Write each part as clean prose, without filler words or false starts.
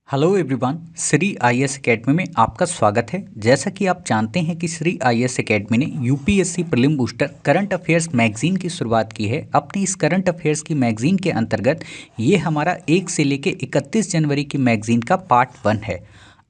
Hello everyone, Shri IAS academy में आपका स्वागत है। जैसा कि आप जानते हैं कि श्री आईएएस एकेडमी ने UPSC prelim booster current affairs magazine की शुरुआत की है। अपनी इस करंट अफेयर्स की मैगजीन के अंतर्गत ये हमारा 1 से लेकर 31 जनवरी की मैगजीन का पार्ट 1 है।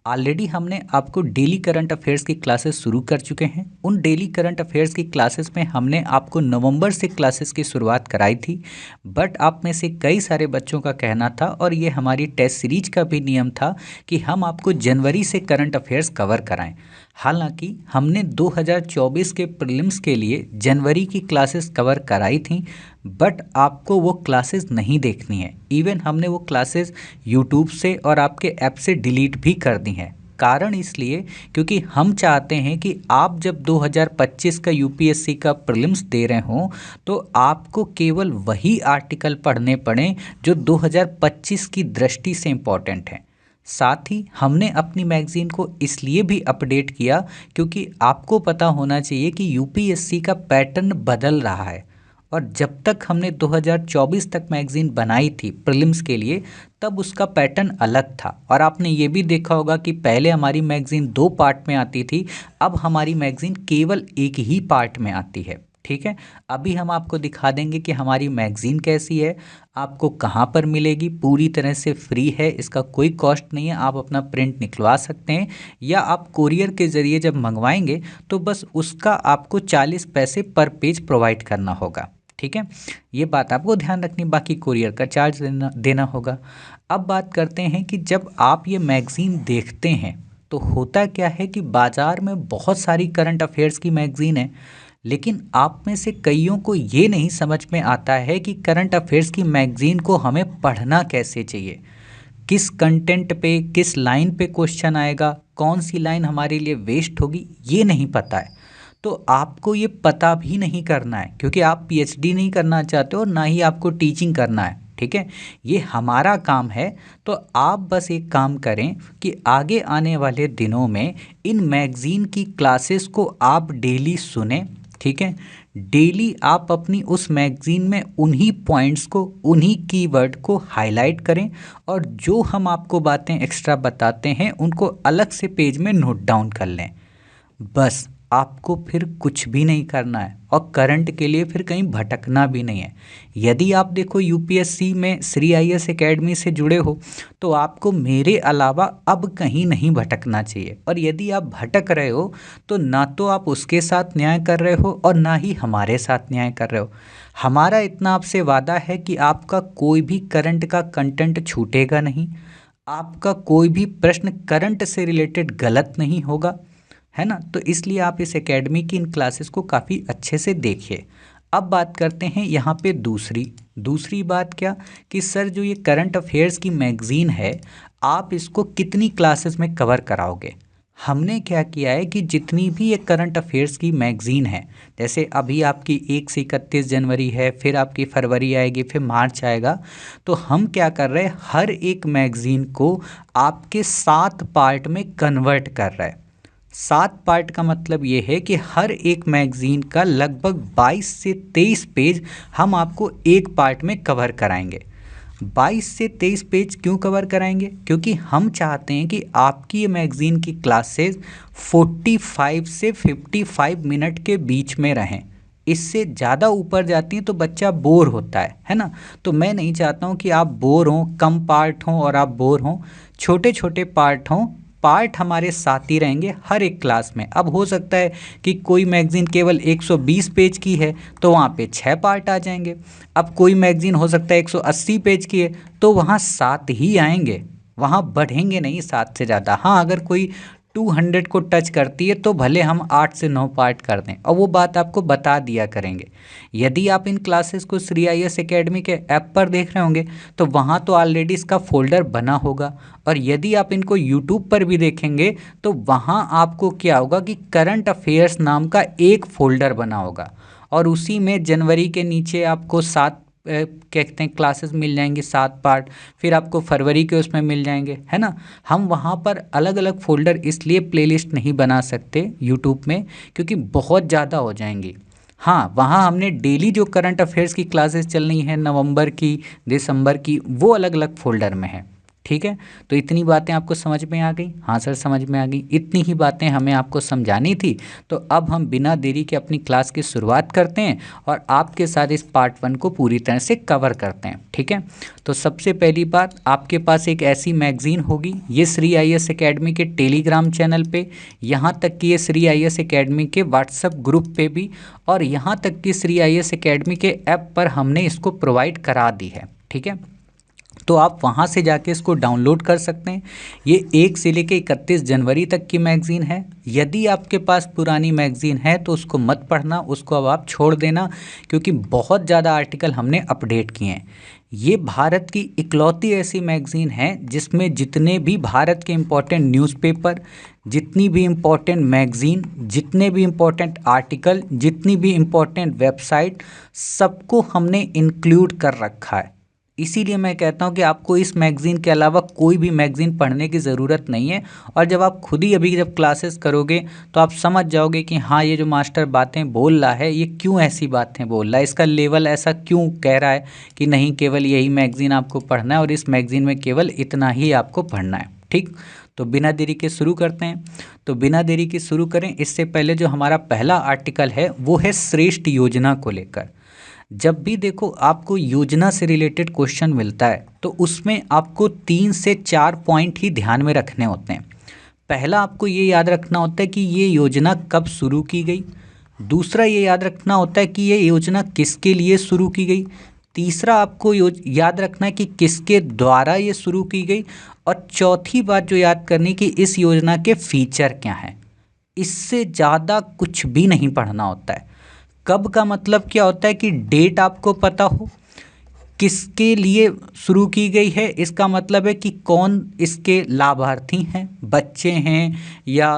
ऑलरेडी हमने आपको डेली करंट अफेयर्स की क्लासेस शुरू कर चुके हैं। उन डेली करंट अफेयर्स की क्लासेस में हमने आपको नवंबर से क्लासेस की शुरुआत कराई थी, बट आप में से कई सारे बच्चों का कहना था और ये हमारी टेस्ट सीरीज का भी नियम था कि हम आपको जनवरी से करंट अफेयर्स कवर कराएं। हालांकि हमने 2024 के प्रीलिम्स के लिए जनवरी की क्लासेस कवर कराई थी, बट आपको वो क्लासेस नहीं देखनी है। इवन हमने वो क्लासेस यूट्यूब से और आपके ऐप से डिलीट भी कर दी हैं। कारण इसलिए क्योंकि हम चाहते हैं कि आप जब 2025 का यूपीएससी का प्रीलिम्स दे रहे हों तो आपको केवल वही आर्टिकल पढ़ने पड़ें जो 2025 की दृष्टि से इम्पॉर्टेंट हैं। साथ ही हमने अपनी मैगज़ीन को इसलिए भी अपडेट किया क्योंकि आपको पता होना चाहिए कि यूपीएससी का पैटर्न बदल रहा है। और जब तक हमने 2024 तक मैगज़ीन बनाई थी प्रीलिम्स के लिए, तब उसका पैटर्न अलग था। और आपने ये भी देखा होगा कि पहले हमारी मैगज़ीन 2 पार्ट में आती थी, अब हमारी मैगज़ीन केवल एक ही पार्ट में आती है। ठीक है, अभी हम आपको दिखा देंगे कि हमारी मैगज़ीन कैसी है, आपको कहाँ पर मिलेगी। पूरी तरह से फ्री है, इसका कोई कॉस्ट नहीं है। आप अपना प्रिंट निकलवा सकते हैं या आप कोरियर के ज़रिए जब मंगवाएंगे तो बस उसका आपको 40 पैसे पर पेज प्रोवाइड करना होगा। ठीक है, ये बात आपको ध्यान रखनी, बाकी कोरियर का चार्ज देना होगा। अब बात करते हैं कि जब आप ये मैगज़ीन देखते हैं तो होता क्या है कि बाज़ार में बहुत सारी करंट अफेयर्स की मैगज़ीन है, लेकिन आप में से कईयों को ये नहीं समझ में आता है कि करंट अफेयर्स की मैगज़ीन को हमें पढ़ना कैसे चाहिए, किस कंटेंट पे, किस लाइन पे क्वेश्चन आएगा, कौन सी लाइन हमारे लिए वेस्ट होगी, ये नहीं पता है। तो आपको ये पता भी नहीं करना है क्योंकि आप पीएचडी नहीं करना चाहते और ना ही आपको टीचिंग करना है। ठीक है, ये हमारा काम है। तो आप बस एक काम करें कि आगे आने वाले दिनों में इन मैगज़ीन की क्लासेस को आप डेली सुने। ठीक है, डेली आप अपनी उस मैगज़ीन में उन्हीं पॉइंट्स को, उन्हीं कीवर्ड को हाईलाइट करें और जो हम आपको बातें एक्स्ट्रा बताते हैं उनको अलग से पेज में नोट डाउन कर लें। बस आपको फिर कुछ भी नहीं करना है और करंट के लिए फिर कहीं भटकना भी नहीं है। यदि आप देखो यूपीएससी में श्री आईएएस एकेडमी से जुड़े हो तो आपको मेरे अलावा अब कहीं नहीं भटकना चाहिए। और यदि आप भटक रहे हो तो ना तो आप उसके साथ न्याय कर रहे हो और ना ही हमारे साथ न्याय कर रहे हो। हमारा इतना आपसे वादा है कि आपका कोई भी करंट का कंटेंट छूटेगा नहीं, आपका कोई भी प्रश्न करंट से रिलेटेड गलत नहीं होगा, है ना। तो इसलिए आप इस एकेडमी की इन क्लासेस को काफ़ी अच्छे से देखिए। अब बात करते हैं यहाँ पे दूसरी बात क्या कि सर जो ये करंट अफेयर्स की मैगज़ीन है, आप इसको कितनी क्लासेस में कवर कराओगे। हमने क्या किया है कि जितनी भी ये करंट अफेयर्स की मैगज़ीन है, जैसे अभी आपकी 1 से 31 जनवरी है, फिर आपकी फरवरी आएगी, फिर मार्च आएगा, तो हम क्या कर रहे हैं, हर एक मैगज़ीन को आपके 7 पार्ट में कन्वर्ट कर रहे हैं। 7 पार्ट का मतलब ये है कि हर एक मैगज़ीन का लगभग 22 से 23 पेज हम आपको एक पार्ट में कवर कराएंगे। 22 से 23 पेज क्यों कवर कराएंगे? क्योंकि हम चाहते हैं कि आपकी ये मैगज़ीन की क्लासेस 45 से 55 मिनट के बीच में रहें। इससे ज़्यादा ऊपर जाती हैं तो बच्चा बोर होता है ना। तो मैं नहीं चाहता हूँ कि आप बोर हों, कम पार्ट हों और आप बोर हों। छोटे छोटे पार्ट हों, पार्ट हमारे साथ ही रहेंगे हर एक क्लास में। अब हो सकता है कि कोई मैगज़ीन केवल 120 पेज की है तो वहाँ पे 6 पार्ट आ जाएंगे। अब कोई मैगज़ीन हो सकता है 180 पेज की है तो वहाँ 7 ही आएंगे, वहाँ बढ़ेंगे नहीं 7 से ज़्यादा। हाँ, अगर कोई 200 को टच करती है तो भले हम 8 से 9 पार्ट कर दें और वो बात आपको बता दिया करेंगे। यदि आप इन क्लासेस को श्री आईएएस एकेडमी के ऐप पर देख रहे होंगे तो वहाँ तो ऑलरेडी इसका फोल्डर बना होगा, और यदि आप इनको यूट्यूब पर भी देखेंगे तो वहाँ आपको क्या होगा कि करंट अफेयर्स नाम का एक फोल्डर बना होगा और उसी में जनवरी के नीचे आपको 7 कहते हैं क्लासेस मिल जाएंगी, 7 पार्ट। फिर आपको फरवरी के उसमें मिल जाएंगे, है ना। हम वहाँ पर अलग अलग फोल्डर इसलिए प्लेलिस्ट नहीं बना सकते यूट्यूब में क्योंकि बहुत ज़्यादा हो जाएंगी। हाँ, वहाँ हमने डेली जो करंट अफेयर्स की क्लासेस चल रही हैं नवंबर की, दिसंबर की, वो अलग अलग फोल्डर में है। ठीक है, तो इतनी बातें आपको समझ में आ गई? हाँ सर समझ में आ गई। इतनी ही बातें हमें आपको समझानी थी। तो अब हम बिना देरी के अपनी क्लास की शुरुआत करते हैं और आपके साथ इस पार्ट 1 को पूरी तरह से कवर करते हैं। ठीक है, तो सबसे पहली बात, आपके पास एक ऐसी मैगज़ीन होगी, ये श्री IAS एकेडमी के टेलीग्राम चैनल पे, यहाँ तक कि ये श्री IAS एकेडमी के व्हाट्सएप ग्रुप पे भी, और यहाँ तक कि श्री IAS एकेडमी के ऐप पर हमने इसको प्रोवाइड करा दी है। ठीक है, तो आप वहाँ से जाके इसको डाउनलोड कर सकते हैं। ये 1 से लेकर 31 जनवरी तक की मैगज़ीन है। यदि आपके पास पुरानी मैगज़ीन है तो उसको मत पढ़ना, उसको अब आप छोड़ देना, क्योंकि बहुत ज़्यादा आर्टिकल हमने अपडेट किए हैं। ये भारत की इकलौती ऐसी मैगज़ीन है जिसमें जितने भी भारत के इम्पोर्टेंट न्यूज़पेपर, जितनी भी इम्पोर्टेंट मैगज़ीन, जितने भी इम्पोर्टेंट आर्टिकल, जितनी भी इम्पोर्टेंट वेबसाइट, सबको हमने इंक्लूड कर रखा है। इसीलिए मैं कहता हूँ कि आपको इस मैगज़ीन के अलावा कोई भी मैगज़ीन पढ़ने की ज़रूरत नहीं है। और जब आप खुद ही अभी जब क्लासेस करोगे तो आप समझ जाओगे कि हाँ, ये जो मास्टर बातें बोल रहा है ये क्यों ऐसी बातें बोल रहा है, इसका लेवल ऐसा क्यों कह रहा है कि नहीं केवल यही मैगज़ीन आपको पढ़ना है और इस मैगज़ीन में केवल इतना ही आपको पढ़ना है। ठीक, तो बिना देरी के शुरू करते हैं। तो बिना देरी के शुरू करें, इससे पहले जो हमारा पहला आर्टिकल है वो है श्रेष्ठ योजना को लेकर। जब भी देखो आपको योजना से रिलेटेड क्वेश्चन मिलता है तो उसमें आपको 3 से 4 पॉइंट ही ध्यान में रखने होते हैं। पहला, आपको ये याद रखना होता है कि ये योजना कब शुरू की गई। दूसरा, ये याद रखना होता है कि ये योजना किसके लिए शुरू की गई। तीसरा, आपको याद रखना है कि किसके द्वारा ये शुरू की गई। और चौथी बात जो याद करनी कि इस योजना के फीचर क्या हैं। इससे ज़्यादा कुछ भी नहीं पढ़ना होता है। कब का मतलब क्या होता है कि डेट आपको पता हो, किसके लिए शुरू की गई है, इसका मतलब है कि कौन इसके लाभार्थी हैं, बच्चे हैं या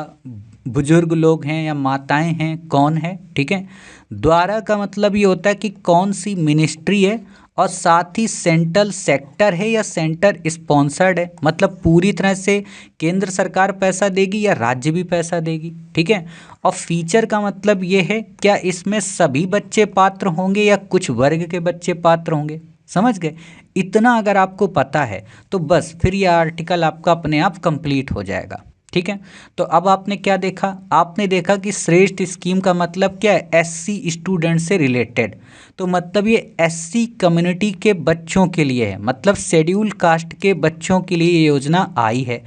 बुजुर्ग लोग हैं या माताएं हैं, कौन है। ठीक है, द्वारा का मतलब ये होता है कि कौन सी मिनिस्ट्री है, और साथ ही सेंट्रल सेक्टर है या सेंटर स्पॉन्सर्ड है, मतलब पूरी तरह से केंद्र सरकार पैसा देगी या राज्य भी पैसा देगी। ठीक है, और फीचर का मतलब ये है क्या इसमें सभी बच्चे पात्र होंगे या कुछ वर्ग के बच्चे पात्र होंगे। समझ गए? इतना अगर आपको पता है तो बस फिर यह आर्टिकल आपका अपने आप कंप्लीट हो जाएगा। ठीक है, तो अब आपने क्या देखा, आपने देखा कि श्रेष्ठ स्कीम का मतलब क्या है, SC स्टूडेंट से रिलेटेड। तो मतलब ये SC कम्युनिटी के बच्चों के लिए है, मतलब शेड्यूल कास्ट के बच्चों के लिए ये योजना आई है।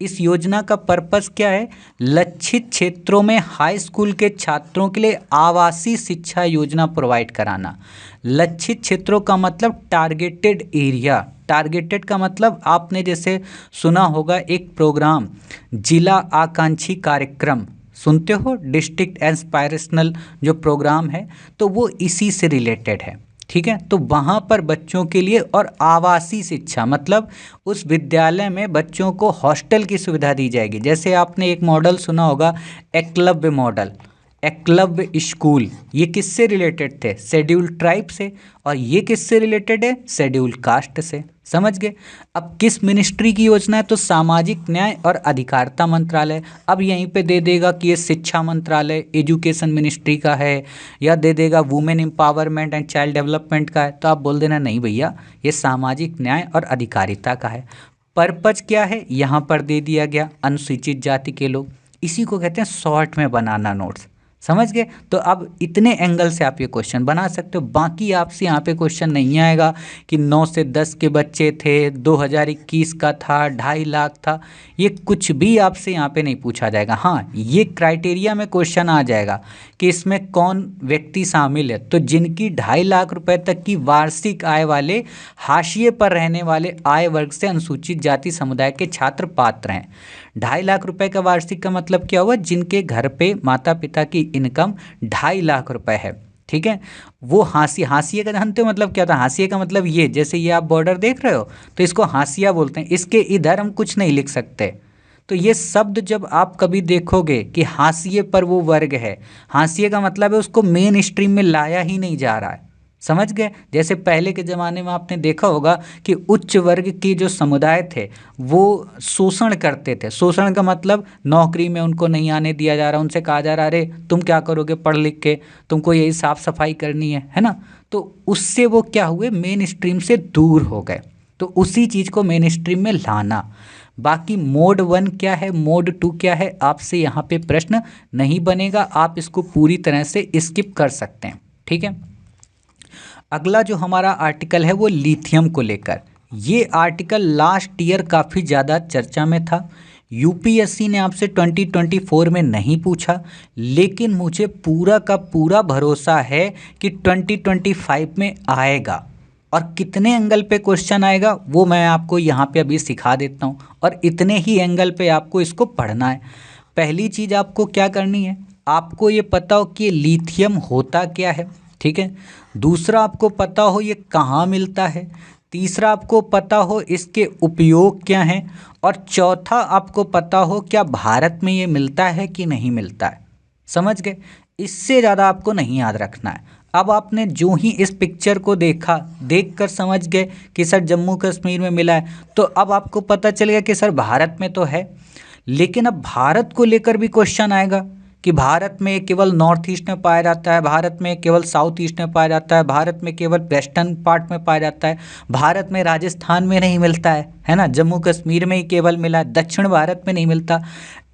इस योजना का पर्पस क्या है, लक्षित क्षेत्रों में हाई स्कूल के छात्रों के लिए आवासीय शिक्षा योजना प्रोवाइड कराना। लक्षित क्षेत्रों का मतलब टारगेटेड एरिया। टारगेटेड का मतलब आपने जैसे सुना होगा एक प्रोग्राम जिला आकांक्षी कार्यक्रम, सुनते हो, डिस्ट्रिक्ट एस्पायरेशनल जो प्रोग्राम है, तो वो इसी से रिलेटेड है। ठीक है, तो वहाँ पर बच्चों के लिए, और आवासीय शिक्षा मतलब उस विद्यालय में बच्चों को हॉस्टल की सुविधा दी जाएगी। जैसे आपने एक मॉडल सुना होगा, एकलव्य मॉडल, एकलव्य स्कूल, ये किससे रिलेटेड थे, शेड्यूल ट्राइब से, और ये किससे रिलेटेड है, शेड्यूल कास्ट से। समझ गए? अब किस मिनिस्ट्री की योजना है, तो सामाजिक न्याय और अधिकारिता मंत्रालय। अब यहीं पे दे देगा कि ये शिक्षा मंत्रालय, एजुकेशन मिनिस्ट्री का है, या दे देगा women empowerment and child development का है, तो आप बोल देना नहीं भैया ये सामाजिक न्याय और अधिकारिता का है। पर्पज क्या है यहाँ पर दे दिया गया, अनुसूचित जाति के लोग। इसी को कहते हैं शॉर्ट में बनाना नोट्स। समझ गए? तो अब इतने एंगल से आप ये क्वेश्चन बना सकते हो। बाकी आपसे यहाँ पे क्वेश्चन नहीं आएगा कि 9 से 10 के बच्चे थे, 2021 का था, 2.5 लाख था, ये कुछ भी आपसे यहाँ पे नहीं पूछा जाएगा। हाँ, ये क्राइटेरिया में क्वेश्चन आ जाएगा कि इसमें कौन व्यक्ति शामिल है, तो जिनकी 2.5 लाख रुपए तक की वार्षिक आय वाले हाशिए पर रहने वाले आय वर्ग से अनुसूचित जाति समुदाय के छात्र पात्र हैं। 2.5 लाख रुपए का वार्षिक का मतलब क्या हुआ, जिनके घर पे माता पिता की इनकम 2.5 लाख रुपए है। ठीक है, वो हाशिए का जानते हो मतलब क्या था, हाशिए का मतलब ये, जैसे ये आप बॉर्डर देख रहे हो तो इसको हाशिया बोलते हैं, इसके इधर हम कुछ नहीं लिख सकते। तो ये शब्द जब आप कभी देखोगे कि हाशिए पर वो वर्ग है, हाशिए का मतलब है उसको मेन स्ट्रीम में लाया ही नहीं जा रहा है। समझ गए? जैसे पहले के ज़माने में आपने देखा होगा कि उच्च वर्ग के जो समुदाय थे वो शोषण करते थे। शोषण का मतलब नौकरी में उनको नहीं आने दिया जा रहा, उनसे कहा जा रहा अरे तुम क्या करोगे पढ़ लिख के, तुमको यही साफ सफाई करनी है ना। तो उससे वो क्या हुए, मेन स्ट्रीम से दूर हो गए। तो उसी चीज़ को मेन स्ट्रीम में लाना। बाकी मोड 1 क्या है, मोड 2 क्या है, आपसे यहाँ पे प्रश्न नहीं बनेगा, आप इसको पूरी तरह से स्किप कर सकते हैं। ठीक है, अगला जो हमारा आर्टिकल है वो लिथियम को लेकर। ये आर्टिकल लास्ट ईयर काफ़ी ज़्यादा चर्चा में था। यूपीएससी ने आपसे 2024 में नहीं पूछा, लेकिन मुझे पूरा का पूरा भरोसा है कि 2025 में आएगा। और कितने एंगल पे क्वेश्चन आएगा वो मैं आपको यहाँ पे अभी सिखा देता हूँ, और इतने ही एंगल पे आपको इसको पढ़ना है। पहली चीज़ आपको क्या करनी है, आपको ये पता हो कि लिथियम होता क्या है। ठीक है, दूसरा आपको पता हो ये कहाँ मिलता है, तीसरा आपको पता हो इसके उपयोग क्या हैं, और चौथा आपको पता हो क्या भारत में ये मिलता है कि नहीं मिलता है। समझ गए, इससे ज़्यादा आपको नहीं याद रखना है। अब आपने जो ही इस पिक्चर को देखा, देखकर समझ गए कि सर जम्मू कश्मीर में मिला है, तो अब आपको पता चल गया कि सर भारत में तो है। लेकिन अब भारत को लेकर भी क्वेश्चन आएगा कि भारत में केवल नॉर्थ ईस्ट में पाया जाता है, भारत में केवल साउथ ईस्ट में पाया जाता है, भारत में केवल वेस्टर्न पार्ट में पाया जाता है, भारत में राजस्थान में नहीं मिलता है ना, जम्मू कश्मीर में ही केवल मिला है, दक्षिण भारत में नहीं मिलता।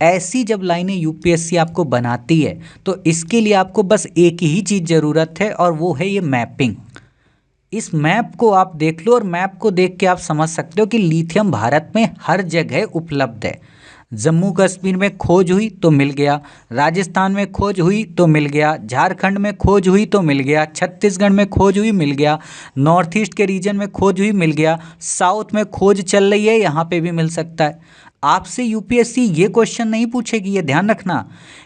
ऐसी जब लाइनें यूपीएससी आपको बनाती है तो इसके लिए आपको बस एक ही चीज़ ज़रूरत है, और वो है ये मैपिंग। इस मैप को आप देख लो, और मैप को देख के आप समझ सकते हो कि लिथियम भारत में हर जगह उपलब्ध है। जम्मू कश्मीर में खोज हुई तो मिल गया, राजस्थान में खोज हुई तो मिल गया, झारखंड में खोज हुई तो मिल गया, छत्तीसगढ़ में खोज हुई मिल गया, नॉर्थ ईस्ट के रीजन में खोज हुई मिल गया, साउथ में खोज चल रही है यहाँ पे भी मिल सकता है। आपसे यूपीएससी ये क्वेश्चन नहीं पूछेगी, ये ध्यान रखना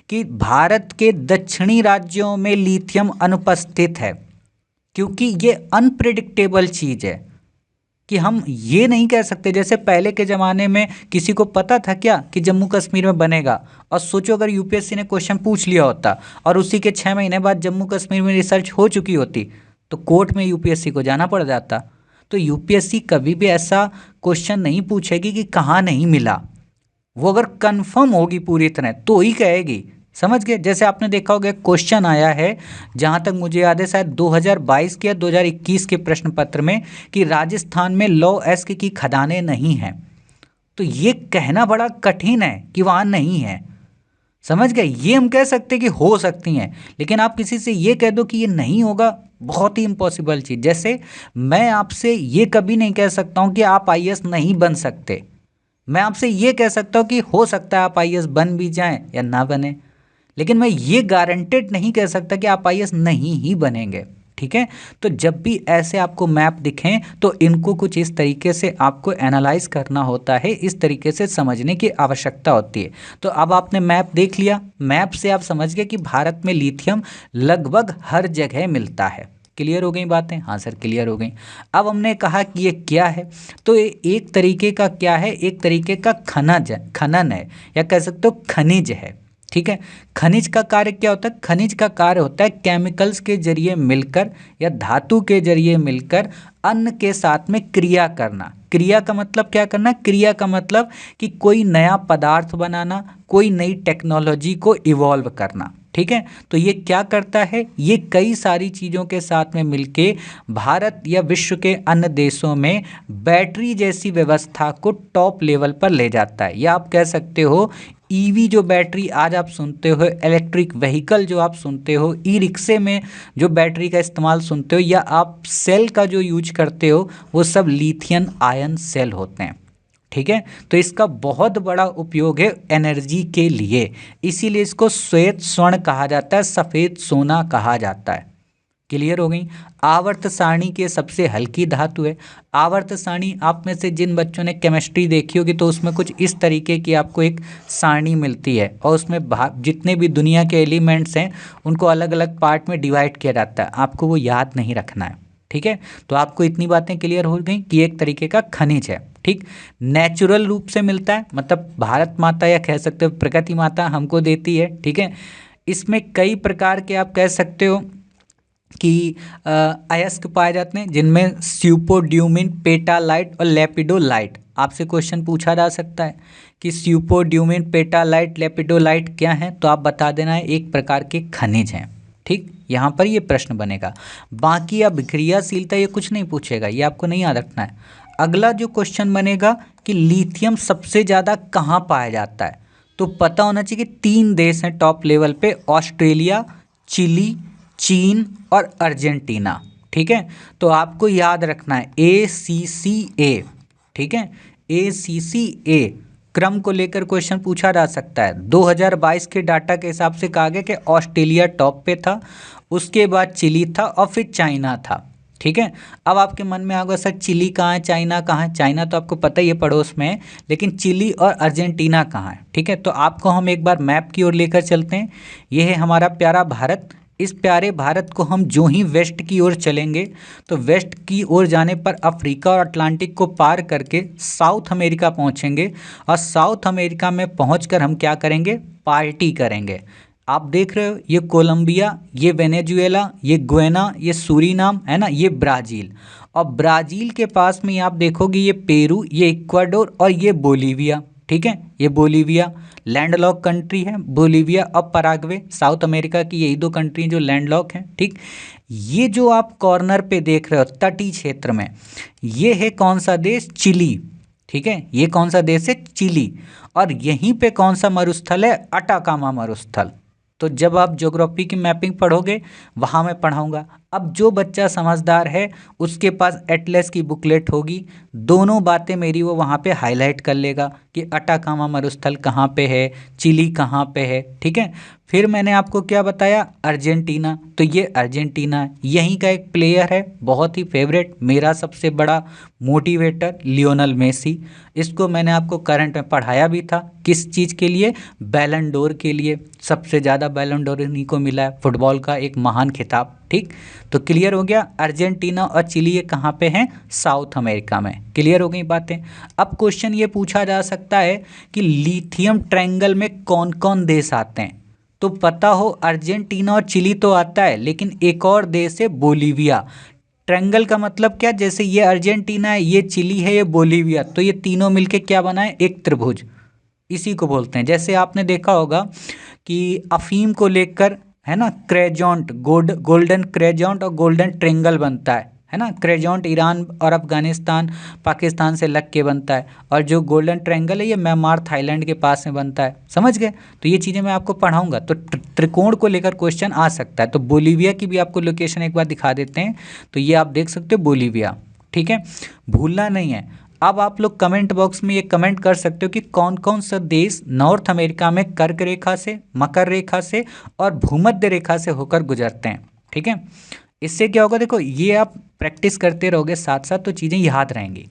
कि भारत के दक्षिणी राज्यों में लिथियम अनुपस्थित है, क्योंकि ये अनप्रेडिक्टेबल चीज़ है कि हम ये नहीं कह सकते। जैसे पहले के ज़माने में किसी को पता था क्या कि जम्मू कश्मीर में बनेगा, और सोचो अगर यूपीएससी ने क्वेश्चन पूछ लिया होता और उसी के 6 महीने बाद जम्मू कश्मीर में रिसर्च हो चुकी होती तो कोर्ट में यूपीएससी को जाना पड़ जाता। तो यूपीएससी कभी भी ऐसा क्वेश्चन नहीं पूछेगी कि कहाँ नहीं मिला, वो अगर कंफर्म होगी पूरी तरह तो ही कहेगी। समझ गए, जैसे आपने देखा होगा क्वेश्चन आया है, जहाँ तक मुझे याद है शायद 2022 के या 2021 के प्रश्न पत्र में, कि राजस्थान में लौ एस्क की खदानें नहीं हैं। तो ये कहना बड़ा कठिन है कि वहाँ नहीं है। समझ गए, ये हम कह सकते कि हो सकती हैं, लेकिन आप किसी से ये कह दो कि ये नहीं होगा, बहुत ही इम्पॉसिबल चीज़। जैसे मैं आपसे ये कभी नहीं कह सकता हूँ कि आप आईएएस नहीं बन सकते, मैं आपसे ये कह सकता हूँ कि हो सकता है आप आईएएस बन भी जाएं या ना बने, लेकिन मैं ये गारंटेड नहीं कह सकता कि आप आईएएस नहीं ही बनेंगे। ठीक है, तो जब भी ऐसे आपको मैप दिखें तो इनको कुछ इस तरीके से आपको एनालाइज करना होता है, इस तरीके से समझने की आवश्यकता होती है। तो अब आपने मैप देख लिया, मैप से आप समझ गए कि भारत में लिथियम लगभग हर जगह मिलता है। क्लियर हो गई बातें? हाँ सर क्लियर हो गई। अब हमने कहा कि ये क्या है, तो ये एक तरीके का क्या है, एक तरीके का खनन है, या कह सकते हो खनिज है। ठीक है, खनिज का कार्य क्या होता है? खनिज का कार्य होता है केमिकल्स के जरिए मिलकर या धातु के जरिए मिलकर अन्न के साथ में क्रिया करना। क्रिया का मतलब क्या करना? क्रिया का मतलब कि कोई नया पदार्थ बनाना, कोई नई टेक्नोलॉजी को इवॉल्व करना। ठीक है, तो ये क्या करता है? ये कई सारी चीज़ों के साथ में मिलके भारत या विश्व के अन्य देशों में बैटरी जैसी व्यवस्था को टॉप लेवल पर ले जाता है। या आप कह सकते हो ईवी जो बैटरी आज आप सुनते हो, इलेक्ट्रिक व्हीकल जो आप सुनते हो, ई रिक्शे में जो बैटरी का इस्तेमाल सुनते हो, या आप सेल का जो यूज करते हो, वो सब लिथियम आयन सेल होते हैं। ठीक है, तो इसका बहुत बड़ा उपयोग है एनर्जी के लिए, इसीलिए इसको श्वेत स्वर्ण कहा जाता है, सफ़ेद सोना कहा जाता है। क्लियर हो गई? आवर्त सारणी की सबसे हल्की धातु है। आवर्त सारणी आप में से जिन बच्चों ने केमिस्ट्री देखी होगी तो उसमें कुछ इस तरीके की आपको एक सारणी मिलती है, और उसमें जितने भी दुनिया के एलिमेंट्स हैं उनको अलग अलग पार्ट में डिवाइड किया जाता है, आपको वो याद नहीं रखना है। ठीक है, तो आपको इतनी बातें क्लियर हो गई कि एक तरीके का खनिज है। ठीक, नेचुरल रूप से मिलता है, मतलब भारत माता या कह सकते हो प्रकृति माता हमको देती है। ठीक है, इसमें कई प्रकार के आप कह सकते हो कि अयस्क पाए जाते हैं, जिनमें स्यूपोड्यूमिन, पेटालाइट और लेपिडोलाइट। आपसे क्वेश्चन पूछा जा सकता है कि स्यूपोड्यूमिन, पेटालाइट, लेपिडोलाइट क्या हैं, तो आप बता देना है एक प्रकार के खनिज हैं। ठीक, यहाँ पर ये प्रश्न बनेगा। बाकी अब क्रियाशीलता ये कुछ नहीं पूछेगा, ये आपको नहीं याद रखना है। अगला जो क्वेश्चन बनेगा कि लिथियम सबसे ज़्यादा कहाँ पाया जाता है, तो पता होना चाहिए कि 3 देश हैं टॉप लेवल पे, ऑस्ट्रेलिया, चिली, चीन और अर्जेंटीना। ठीक है, तो आपको याद रखना है ACCA। ठीक है, ACCA क्रम को लेकर क्वेश्चन पूछा जा सकता है। 2022 के डाटा के हिसाब से कहा गया कि ऑस्ट्रेलिया टॉप पे था, उसके बाद चिली था और फिर चाइना था। ठीक है, अब आपके मन में आएगा सर चिली कहाँ है, चाइना कहाँ है? चाइना तो आपको पता ही है पड़ोस में है, लेकिन चिली और अर्जेंटीना कहाँ है? ठीक है, तो आपको हम एक बार मैप की ओर लेकर चलते हैं। ये है हमारा प्यारा भारत। इस प्यारे भारत को हम जो ही वेस्ट की ओर चलेंगे तो वेस्ट की ओर जाने पर अफ्रीका और अटलांटिक को पार करके साउथ अमेरिका पहुंचेंगे, और साउथ अमेरिका में पहुंचकर हम क्या करेंगे? पार्टी करेंगे। आप देख रहे हो ये कोलंबिया, ये वेनेजुएला, ये गुयाना, ये सूरीनाम है ना, ये ब्राज़ील। और ब्राज़ील के पास में आप देखोगे ये पेरू, ये इक्वाडोर और ये बोलीविया। ठीक है, ये बोलीविया लैंडलॉक कंट्री है, बोलीविया और पराग्वे। साउथ अमेरिका की यही 2 कंट्री जो लैंडलॉक हैं। ठीक, ये जो आप कॉर्नर पे देख रहे हो तटीय क्षेत्र में, ये है कौन सा देश? चिली। ठीक है, ये कौन सा देश है? चिली। और यहीं पे कौन सा मरुस्थल है? अटाकामा मरुस्थल। तो जब आप ज्योग्राफी की मैपिंग पढ़ोगे वहाँ मैं पढ़ाऊँगा। अब जो बच्चा समझदार है उसके पास एटलस की बुकलेट होगी, दोनों बातें मेरी वो वहाँ पे हाईलाइट कर लेगा कि अटाकामा मरुस्थल कहाँ पे है, चिली कहाँ पे है। ठीक है, फिर मैंने आपको क्या बताया? अर्जेंटीना। तो ये अर्जेंटीना है, यहीं का एक प्लेयर है बहुत ही फेवरेट, मेरा सबसे बड़ा मोटिवेटर लियोनल मेसी। इसको मैंने आपको करंट में पढ़ाया भी था। किस चीज़ के लिए? बैलन डोर के लिए। सबसे ज़्यादा बैलन डोर इन्हीं को मिला है, फुटबॉल का एक महान खिताब। ठीक, तो क्लियर हो गया अर्जेंटीना और चिली ये कहाँ पे हैं? साउथ अमेरिका में। क्लियर हो गई बातें। अब क्वेश्चन ये पूछा जा सकता है कि लिथियम ट्रायंगल में कौन कौन देश आते हैं? तो पता हो अर्जेंटीना और चिली तो आता है, लेकिन एक और देश है बोलीविया। ट्रायंगल का मतलब क्या? जैसे ये अर्जेंटीना है, ये चिली है, ये बोलीविया, तो ये तीनों मिलके क्या बनाए? एक त्रिभुज। इसी को बोलते हैं। जैसे आपने देखा होगा कि अफीम को लेकर है ना क्रेजॉन्ट, गोल्डन क्रेजॉन्ट और गोल्डन ट्रायंगल बनता है ना। क्रेजॉन्ट ईरान और अफगानिस्तान पाकिस्तान से लग के बनता है, और जो गोल्डन ट्रायंगल है ये म्यांमार थाईलैंड के पास में बनता है। समझ गए? तो ये चीज़ें मैं आपको पढ़ाऊंगा। तो त्रिकोण को लेकर क्वेश्चन आ सकता है। तो बोलीविया की भी आपको लोकेशन एक बार दिखा देते हैं। तो ये आप देख सकते हो बोलीविया। ठीक है, भूलना नहीं है। अब आप लोग कमेंट बॉक्स में ये कमेंट कर सकते हो कि कौन कौन सा देश नॉर्थ अमेरिका में कर्क रेखा से, मकर रेखा से और भूमध्य रेखा से होकर गुजरते हैं। ठीक है, इससे क्या होगा? देखो ये आप प्रैक्टिस करते रहोगे साथ साथ तो चीज़ें याद रहेंगी।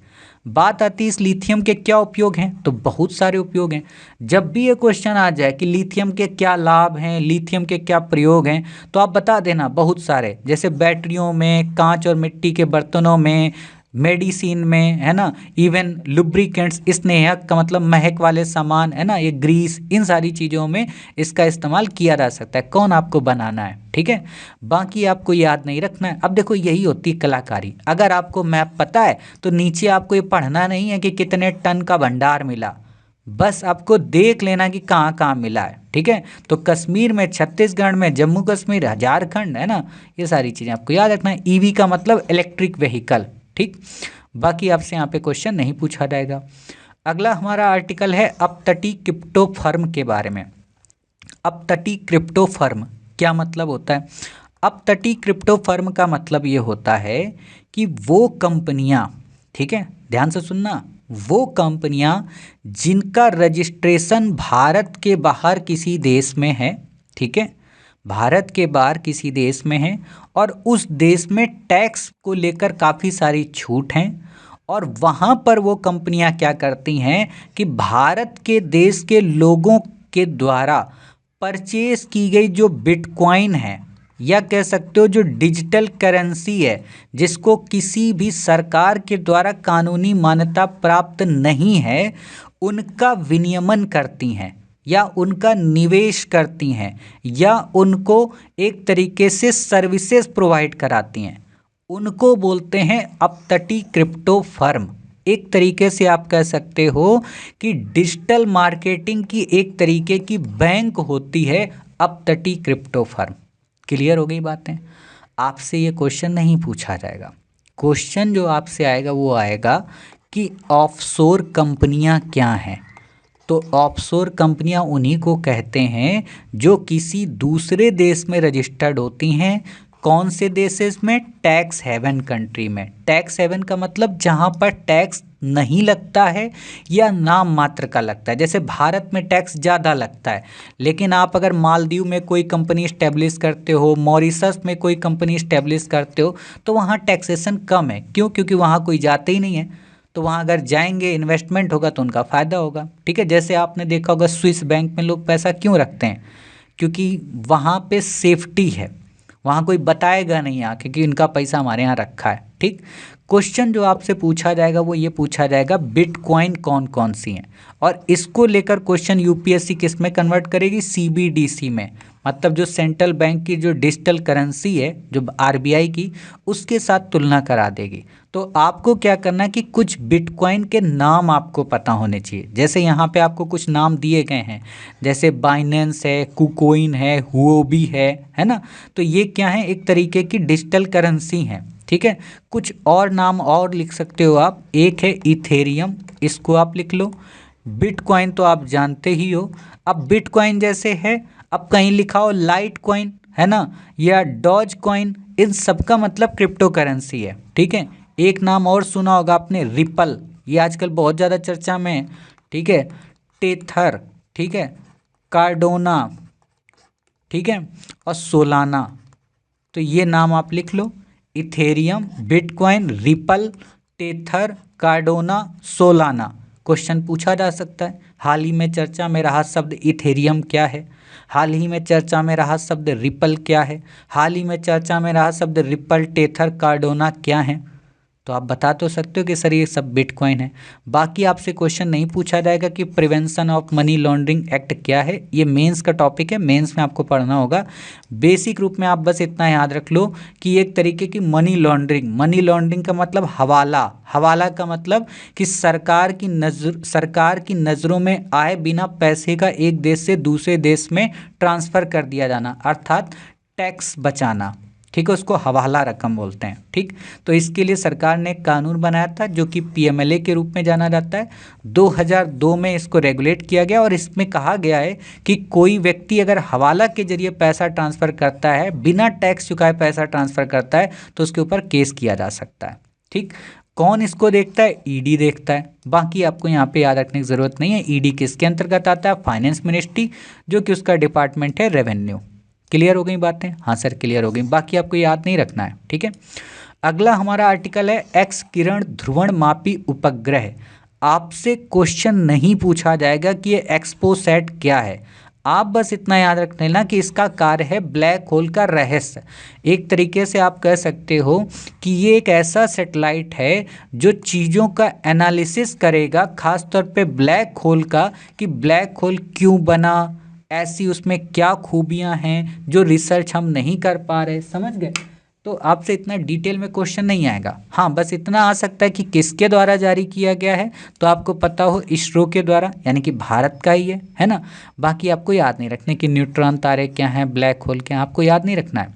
बात आती है इस लिथियम के क्या उपयोग हैं, तो बहुत सारे उपयोग हैं। जब भी ये क्वेश्चन आ जाए कि लिथियम के क्या लाभ हैं, लिथियम के क्या प्रयोग हैं, तो आप बता देना बहुत सारे। जैसे बैटरियों में, कांच और मिट्टी के बर्तनों में, मेडिसिन में, है ना, इवन लुब्रिकेंट्स, स्नेहक का मतलब महक वाले सामान, है ना, ये ग्रीस, इन सारी चीज़ों में इसका इस्तेमाल किया जा सकता है। कौन आपको बनाना है? ठीक है, बाकी आपको याद नहीं रखना है। अब देखो यही होती है कलाकारी। अगर आपको मैप पता है तो नीचे आपको ये पढ़ना नहीं है कि कितने टन का भंडार मिला, बस आपको देख लेना कि कहाँ कहाँ मिला है। ठीक है, तो कश्मीर में, छत्तीसगढ़ में, जम्मू कश्मीर, झारखंड, है ना, ये सारी चीज़ें आपको याद रखना है। ईवी का मतलब इलेक्ट्रिक व्हीकल। ठीक, बाकी आपसे यहाँ पे क्वेश्चन नहीं पूछा जाएगा। अगला हमारा आर्टिकल है अपतटीय क्रिप्टो फर्म के बारे में। अपतटीय क्रिप्टो फर्म क्या मतलब होता है? अपतटीय क्रिप्टो फर्म का मतलब ये होता है कि वो कंपनियां, ठीक है ध्यान से सुनना, वो कंपनियां जिनका रजिस्ट्रेशन भारत के बाहर किसी देश में है, ठीक है, भारत के बाहर किसी देश में है, और उस देश में टैक्स को लेकर काफ़ी सारी छूट हैं, और वहाँ पर वो कंपनियाँ क्या करती हैं कि भारत के देश के लोगों के द्वारा परचेज की गई जो बिटकॉइन है, या कह सकते हो जो डिजिटल करेंसी है, जिसको किसी भी सरकार के द्वारा कानूनी मान्यता प्राप्त नहीं है, उनका विनियमन करती हैं या उनका निवेश करती हैं या उनको एक तरीके से सर्विसेज प्रोवाइड कराती हैं, उनको बोलते हैं अपतटीय क्रिप्टो फर्म। एक तरीके से आप कह सकते हो कि डिजिटल मार्केटिंग की एक तरीके की बैंक होती है अपतटीय क्रिप्टो फर्म। क्लियर हो गई बातें? आपसे ये क्वेश्चन नहीं पूछा जाएगा। क्वेश्चन जो आपसे आएगा वो आएगा कि ऑफशोर कंपनियां क्या हैं। तो ऑफशोर कंपनियां उन्हीं को कहते हैं जो किसी दूसरे देश में रजिस्टर्ड होती हैं। कौन से देशेस में? टैक्स हेवन कंट्री में। टैक्स हेवन का मतलब जहां पर टैक्स नहीं लगता है या नाम मात्र का लगता है। जैसे भारत में टैक्स ज़्यादा लगता है, लेकिन आप अगर मालदीव में कोई कंपनी इस्टेब्लिश करते हो, मॉरिशस में कोई कंपनी इस्टेब्लिश करते हो, तो वहाँ टैक्सेशन कम है। क्यों? क्योंकि वहाँ कोई जाते ही नहीं है। तो वहाँ अगर जाएंगे, इन्वेस्टमेंट होगा तो उनका फ़ायदा होगा। ठीक है, जैसे आपने देखा होगा स्विस बैंक में लोग पैसा क्यों रखते हैं? क्योंकि वहाँ पे सेफ्टी है, वहाँ कोई बताएगा नहीं आके कि इनका पैसा हमारे यहाँ रखा है। ठीक। क्वेश्चन जो आपसे पूछा जाएगा वो ये पूछा जाएगा बिटकॉइन कौन कौन सी हैं, और इसको लेकर क्वेश्चन यूपीएससी किस में कन्वर्ट करेगी? सीबीडीसी में। मतलब जो सेंट्रल बैंक की जो डिजिटल करेंसी है, जो आरबीआई की, उसके साथ तुलना करा देगी। तो आपको क्या करना है कि कुछ बिटकॉइन के नाम आपको पता होने चाहिए। जैसे यहाँ पे आपको कुछ नाम दिए गए हैं, जैसे बाइनेंस है, कुकोइन है, हुओबी है ना। तो ये क्या है? एक तरीके की डिजिटल करेंसी है। ठीक है, कुछ और नाम और लिख सकते हो आप। एक है इथेरियम, इसको आप लिख लो। बिटकॉइन तो आप जानते ही हो। अब बिटकॉइन जैसे है, अब कहीं लिखा हो लाइट कॉइन, है ना, या डॉज कॉइन, इन सब का मतलब क्रिप्टो करेंसी है। ठीक है, एक नाम और सुना होगा आपने, रिपल, ये आजकल बहुत ज़्यादा चर्चा में है। ठीक है, टेथर, ठीक है, कार्डोना, ठीक है, और सोलाना। तो ये नाम आप लिख लो, Ethereum, Bitcoin, Ripple, Tether, Cardano, Solana. Question पूछा जा सकता है। हाल ही में चर्चा में रहा शब्द इथेरियम क्या है? हाल ही में चर्चा में रहा शब्द रिपल क्या है? हाल ही में चर्चा में रहा शब्द रिपल, टेथर, कार्डोना क्या है? तो आप बता तो सकते हो कि सर ये सब बिटकॉइन है। बाकी आपसे क्वेश्चन नहीं पूछा जाएगा कि prevention of money laundering act क्या है। ये मेंस का टॉपिक है, मेंस में आपको पढ़ना होगा। बेसिक रूप में आप बस इतना याद रख लो कि एक तरीके की मनी लॉन्ड्रिंग, मनी लॉन्ड्रिंग का मतलब हवाला, हवाला का मतलब कि सरकार की नज़रों में आए बिना पैसे का एक देश से दूसरे देश में ट्रांसफ़र कर दिया जाना, अर्थात टैक्स बचाना। ठीक है, उसको हवाला रकम बोलते हैं। ठीक, तो इसके लिए सरकार ने एक कानून बनाया था जो कि पीएमएलए के रूप में जाना जाता है। 2002 में इसको रेगुलेट किया गया और इसमें कहा गया है कि कोई व्यक्ति अगर हवाला के जरिए पैसा ट्रांसफ़र करता है, बिना टैक्स चुकाए पैसा ट्रांसफ़र करता है, तो उसके ऊपर केस किया जा सकता है। ठीक, कौन इसको देखता है? ईडी देखता है। बाकी आपको यहाँ पे याद रखने की ज़रूरत नहीं है। ईडी किसके अंतर्गत आता है? फाइनेंस मिनिस्ट्री, जो कि उसका डिपार्टमेंट है रेवेन्यू। क्लियर हो गई बातें? हाँ सर, क्लियर हो गई। बाकी आपको याद नहीं रखना है। ठीक है, अगला हमारा आर्टिकल है एक्स किरण ध्रुवण मापी उपग्रह। आपसे क्वेश्चन नहीं पूछा जाएगा कि ये एक्सपोसैट क्या है। आप बस इतना याद रख लेना कि इसका कार्य है ब्लैक होल का रहस्य। एक तरीके से आप कह सकते हो कि ये एक ऐसा सैटेलाइट है जो चीज़ों का एनालिसिस करेगा, खासतौर पे ब्लैक होल का, कि ब्लैक होल क्यों बना, ऐसी उसमें क्या खूबियां हैं जो रिसर्च हम नहीं कर पा रहे। समझ गए? तो आपसे इतना डिटेल में क्वेश्चन नहीं आएगा। हाँ, बस इतना आ सकता है कि किसके द्वारा जारी किया गया है, तो आपको पता हो इसरो के द्वारा, यानी कि भारत का ही है ना। बाकी आपको याद नहीं रखने कि न्यूट्रॉन तारे क्या हैं, ब्लैक होल क्या हैं, आपको याद नहीं रखना है।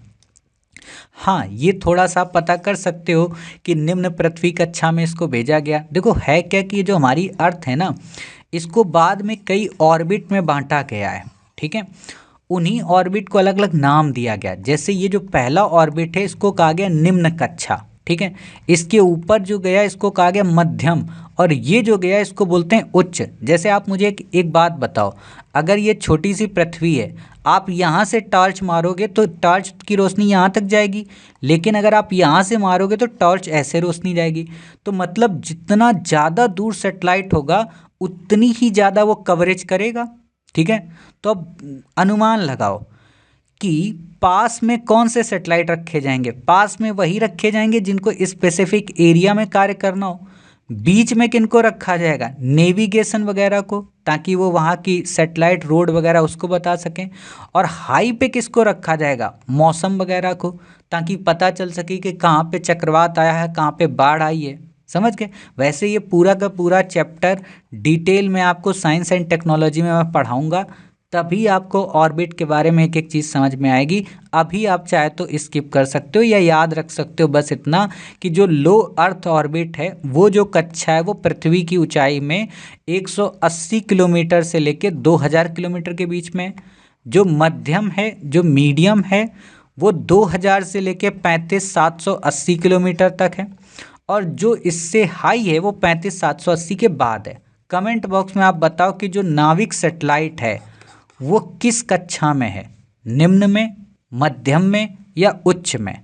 हाँ, ये थोड़ा सा पता कर सकते हो कि निम्न पृथ्वी कक्षा में इसको भेजा गया। देखो है क्या कि ये जो हमारी अर्थ है ना, इसको बाद में कई ऑर्बिट में बांटा गया है। ठीक है, उन्हीं ऑर्बिट को अलग अलग नाम दिया गया। जैसे ये जो पहला ऑर्बिट है इसको कहा गया निम्न कक्षा। ठीक है, इसके ऊपर जो गया इसको कहा गया मध्यम, और ये जो गया इसको बोलते हैं उच्च। जैसे आप मुझे एक बात बताओ, अगर ये छोटी सी पृथ्वी है, आप यहाँ से टॉर्च मारोगे तो टॉर्च की रोशनी यहाँ तक जाएगी, लेकिन अगर आप यहाँ से मारोगे तो टॉर्च ऐसे रोशनी जाएगी। तो मतलब जितना ज़्यादा दूर सैटेलाइट होगा उतनी ही ज़्यादा वो कवरेज करेगा। ठीक है, तो अब अनुमान लगाओ कि पास में कौन से सैटेलाइट रखे जाएंगे। पास में वही रखे जाएंगे जिनको स्पेसिफिक एरिया में कार्य करना हो। बीच में किनको रखा जाएगा? नेविगेशन वगैरह को, ताकि वो वहाँ की सैटेलाइट रोड वगैरह उसको बता सकें। और हाई पे किसको रखा जाएगा? मौसम वगैरह को, ताकि पता चल सके कि कहाँ पे चक्रवात आया है, कहाँ पे बाढ़ आई है। समझ गए? वैसे ये पूरा का पूरा चैप्टर डिटेल में आपको साइंस एंड टेक्नोलॉजी में मैं पढ़ाऊँगा। तभी आपको ऑर्बिट के बारे में एक एक चीज़ समझ में आएगी। अभी आप चाहे तो स्किप कर सकते हो या याद रख सकते हो बस इतना कि जो लो अर्थ ऑर्बिट है, वो जो कक्षा है वो पृथ्वी की ऊंचाई में 180 किलोमीटर से लेकर 2000 किलोमीटर के बीच में है। जो मध्यम है, जो मीडियम है, वो 2000 से लेकर 35,780 किलोमीटर तक है। और जो इससे हाई है वो 35,780 के बाद है। कमेंट बॉक्स में आप बताओ कि जो नाविक सैटेलाइट है वो किस कक्षा में है, निम्न में, मध्यम में या उच्च में।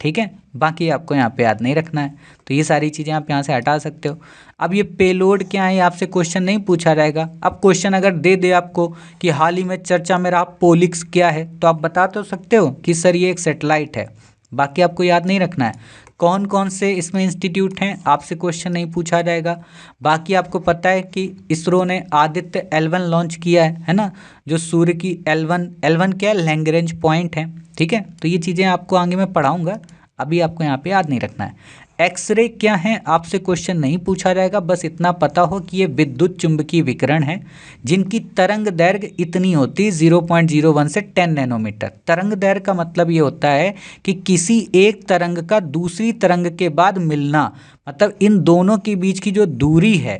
ठीक है, बाकी आपको यहाँ पे याद नहीं रखना है, तो ये सारी चीज़ें आप यहाँ से हटा सकते हो। अब ये पेलोड क्या है, आपसे क्वेश्चन नहीं पूछा जाएगा। अब क्वेश्चन अगर दे दे आपको कि हाल ही में चर्चा में रहा पोलिक्स क्या है, तो आप बता तो सकते हो कि सर ये एक सैटेलाइट है। बाकी आपको याद नहीं रखना है। कौन कौन से इसमें इंस्टीट्यूट हैं, आपसे क्वेश्चन नहीं पूछा जाएगा। बाकी आपको पता है कि इसरो ने आदित्य L1 लॉन्च किया है ना, जो सूर्य की L1 क्या है, लैग्रेंज पॉइंट है। ठीक है, तो ये चीज़ें आपको आगे मैं पढ़ाऊंगा, अभी आपको यहाँ पे याद नहीं रखना है। एक्सरे क्या है, आपसे क्वेश्चन नहीं पूछा जाएगा, बस इतना पता हो कि ये विद्युत चुंबकीय विकिरण है जिनकी तरंग दैर्घ्य इतनी होती है 0.01 से 10 नैनोमीटर। तरंग दैर्घ्य का मतलब ये होता है कि किसी एक तरंग का दूसरी तरंग के बाद मिलना, मतलब इन दोनों के बीच की जो दूरी है